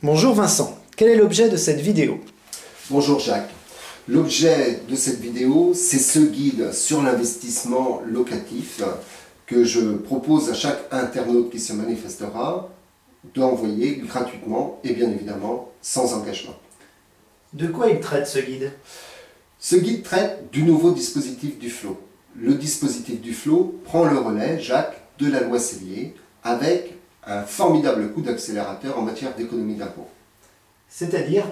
Bonjour Vincent, quel est l'objet de cette vidéo? Bonjour Jacques. L'objet de cette vidéo, c'est ce guide sur l'investissement locatif que je propose à chaque internaute qui se manifestera d'envoyer gratuitement et bien évidemment sans engagement. De quoi il traite ce guide? Ce guide traite du nouveau dispositif Duflot. Le dispositif Duflot prend le relais, Jacques, de la loi Sellier avec un formidable coup d'accélérateur en matière d'économie d'impôt. C'est-à-dire?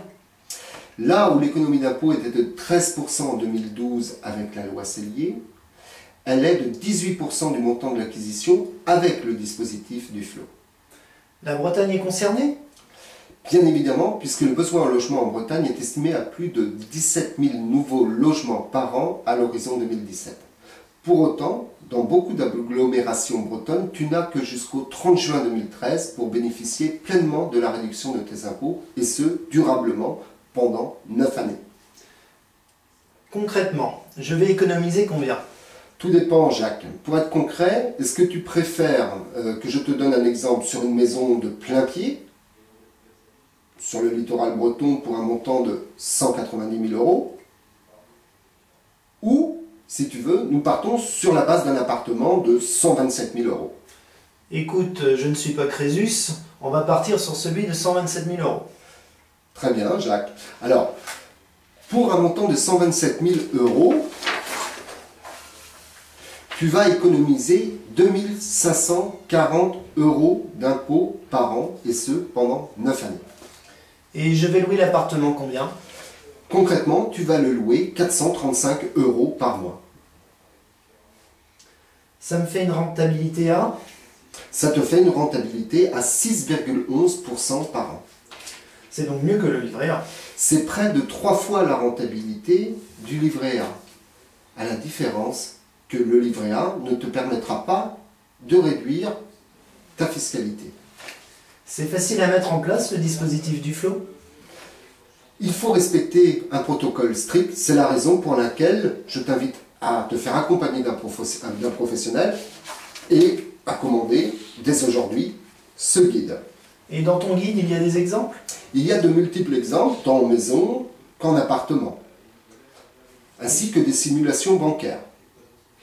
Là où l'économie d'impôt était de 13% en 2012 avec la loi Sellier, elle est de 18% du montant de l'acquisition avec le dispositif Duflot. La Bretagne est concernée? Bien évidemment, puisque le besoin en logement en Bretagne est estimé à plus de 17 000 nouveaux logements par an à l'horizon 2017. Pour autant, dans beaucoup d'agglomérations bretonnes, tu n'as que jusqu'au 30 juin 2013 pour bénéficier pleinement de la réduction de tes impôts, et ce, durablement, pendant 9 années. Concrètement, je vais économiser combien? Tout dépend, Jacques. Pour être concret, est-ce que tu préfères que je te donne un exemple sur une maison de plein pied, sur le littoral breton pour un montant de 190 000 €, ou, si tu veux, nous partons sur la base d'un appartement de 127 000 €. Écoute, je ne suis pas Crésus, on va partir sur celui de 127 000 €. Très bien, Jacques. Alors, pour un montant de 127 000 €, tu vas économiser 2 540 € d'impôts par an, et ce, pendant 9 années. Et je vais louer l'appartement combien? Concrètement, tu vas le louer 435 € par mois. Ça me fait une rentabilité à? Ça te fait une rentabilité à 6,11% par an. C'est donc mieux que le livret A. C'est près de 3 fois la rentabilité du livret A. À la différence que le livret A ne te permettra pas de réduire ta fiscalité. C'est facile à mettre en place le dispositif Duflot? Il faut respecter un protocole strict, c'est la raison pour laquelle je t'invite à te faire accompagner d'un professionnel et à commander dès aujourd'hui ce guide. Et dans ton guide, il y a des exemples? Il y a de multiples exemples, tant en maison qu'en appartement, ainsi que des simulations bancaires.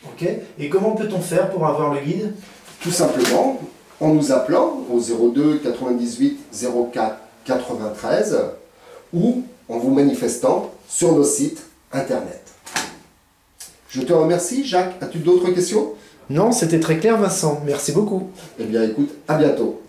Ok. Et comment peut-on faire pour avoir le guide? Tout simplement en nous appelant au 02 98 04 93 ou en vous manifestant sur nos sites internet. Je te remercie, Jacques. As-tu d'autres questions? Non, c'était très clair Vincent, merci beaucoup. Eh bien écoute, à bientôt.